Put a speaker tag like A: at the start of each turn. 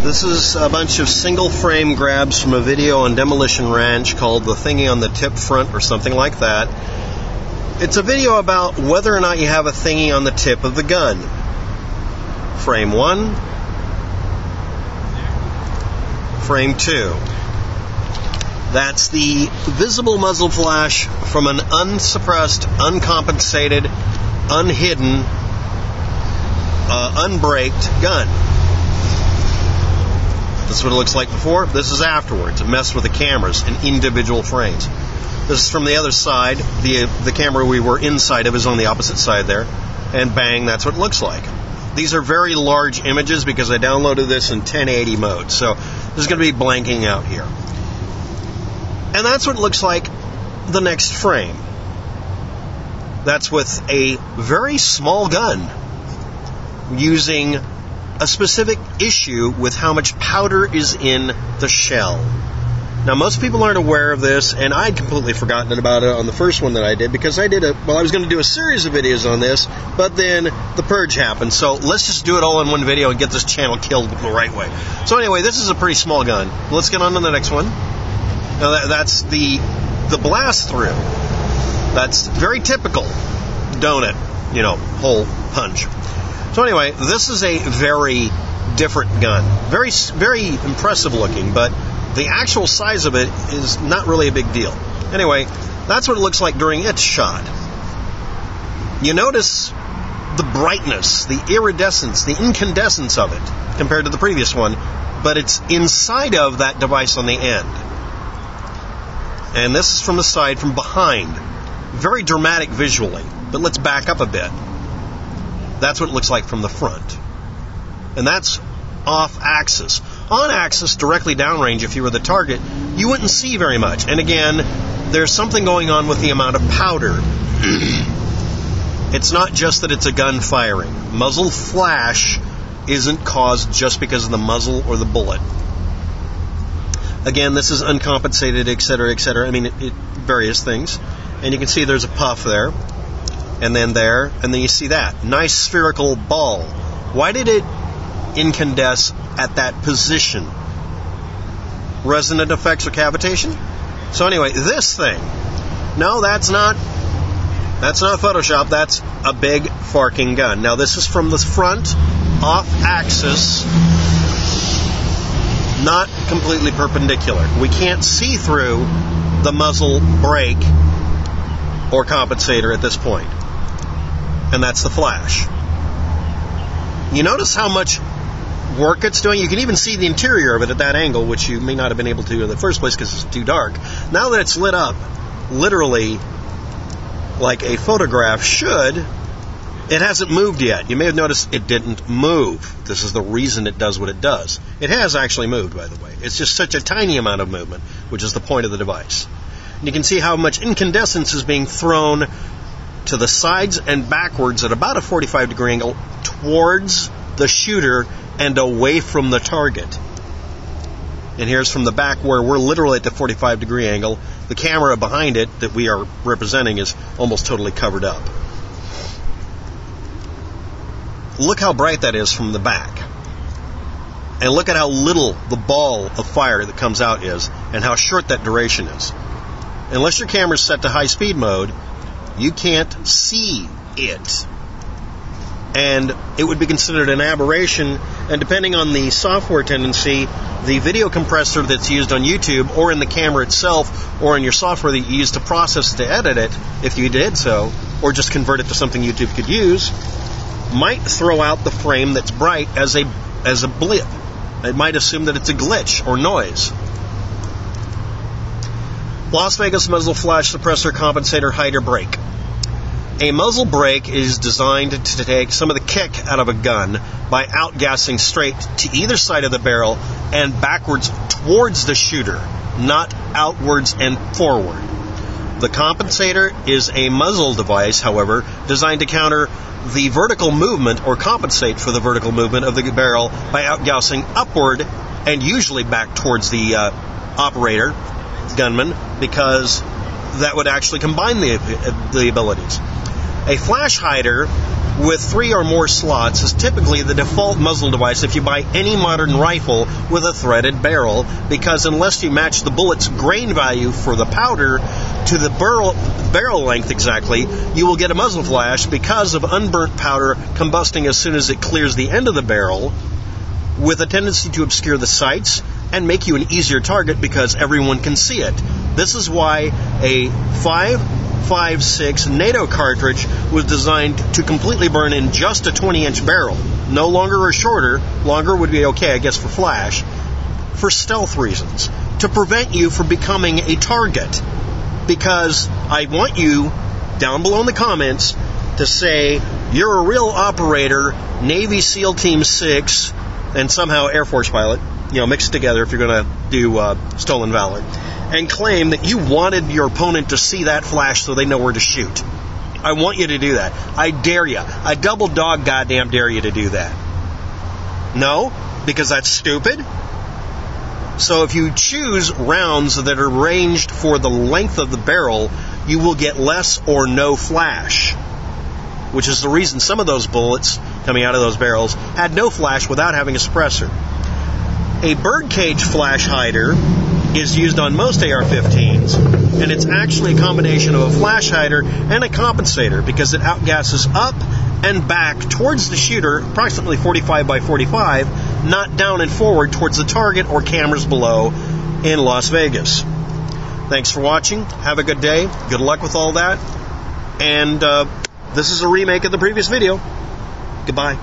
A: This is a bunch of single frame grabs from a video on Demolition Ranch called The Thingy on the Tip Front or something like that. It's a video about whether or not you have a thingy on the tip of the gun. Frame 1. Frame 2. That's the visible muzzle flash from an unsuppressed, uncompensated, unhidden, unbraked gun. This is what it looks like before. This is afterwards. It messed with the cameras in individual frames. This is from the other side. The camera we were inside of is on the opposite side there. And bang, that's what it looks like. These are very large images because I downloaded this in 1080 mode. So this is going to be blanking out here. And that's what it looks like the next frame. That's with a very small gun using a specific issue with how much powder is in the shell. Now, most people aren't aware of this, and I'd completely forgotten about it on the first one that I did because I was going to do a series of videos on this, but then the purge happened. So let's just do it all in one video and get this channel killed the right way. So anyway, this is a pretty small gun. Let's get on to the next one. Now, that's the blast through. That's very typical donut, hole punch. So anyway, this is a very different gun. Very, very impressive looking, but the actual size of it is not really a big deal. Anyway, that's what it looks like during its shot. You notice the brightness, the iridescence, the incandescence of it compared to the previous one, but it's inside of that device on the end. And this is from the side, from behind. Very dramatic visually, but let's back up a bit. That's what it looks like from the front. And that's off axis. On axis, directly downrange, if you were the target, you wouldn't see very much. And again, there's something going on with the amount of powder. It's not just that it's a gun firing. Muzzle flash isn't caused just because of the muzzle or the bullet. Again, this is uncompensated, etc., etc. I mean, various things. And you can see there's a puff there. And then there, and then you see that. Nice spherical ball. Why did it incandesce at that position? Resonant effects or cavitation? So anyway, this thing. No, that's not Photoshop. That's a big farking gun. Now this is from the front, off axis, not completely perpendicular. We can't see through the muzzle brake or compensator at this point. And that's the flash. You notice how much work it's doing? You can even see the interior of it at that angle, which you may not have been able to in the first place because it's too dark. Now that it's lit up, literally like a photograph should, it hasn't moved yet. You may have noticed it didn't move. This is the reason it does what it does. It has actually moved, by the way. It's just such a tiny amount of movement, which is the point of the device. And you can see how much incandescence is being thrown to the sides and backwards at about a 45-degree angle towards the shooter and away from the target. And here's from the back where we're literally at the 45-degree angle. The camera behind it that we are representing is almost totally covered up. Look how bright that is from the back. And look at how little the ball of fire that comes out is and how short that duration is. Unless your camera's set to high speed mode, you can't see it. And it would be considered an aberration, and depending on the software tendency, the video compressor that's used on YouTube, or in the camera itself, or in your software that you use to process to edit it, if you did so, or just convert it to something YouTube could use, might throw out the frame that's bright as a blip. It might assume that it's a glitch or noise. Las Vegas Muzzle Flash Suppressor Compensator Hider Brake. A muzzle brake is designed to take some of the kick out of a gun by outgassing straight to either side of the barrel and backwards towards the shooter, not outwards and forward. The compensator is a muzzle device, however, designed to counter the vertical movement or compensate for the vertical movement of the barrel by outgassing upward and usually back towards the operator, gunman, because that would actually combine the abilities. A flash hider with 3 or more slots is typically the default muzzle device if you buy any modern rifle with a threaded barrel, because unless you match the bullet's grain value for the powder to the barrel length exactly, you will get a muzzle flash because of unburnt powder combusting as soon as it clears the end of the barrel, with a tendency to obscure the sights and make you an easier target because everyone can see it. This is why a 5.56 NATO cartridge was designed to completely burn in just a 20-inch barrel. No longer or shorter. Longer would be okay, I guess, for flash. For stealth reasons. To prevent you from becoming a target. Because I want you, down below in the comments, to say, you're a real operator, Navy SEAL Team 6, and somehow Air Force pilot, mixed together if you're going to do Stolen Valor, and claim that you wanted your opponent to see that flash so they know where to shoot. I want you to do that. I dare you. I double dog goddamn dare you to do that. No? Because that's stupid? So if you choose rounds that are ranged for the length of the barrel, you will get less or no flash. Which is the reason some of those bullets coming out of those barrels had no flash without having a suppressor. A birdcage flash hider is used on most AR-15s, and it's actually a combination of a flash hider and a compensator because it outgasses up and back towards the shooter, approximately 45 by 45, not down and forward towards the target or cameras below in Las Vegas. Thanks for watching. Have a good day. Good luck with all that. And this is a remake of the previous video. Goodbye.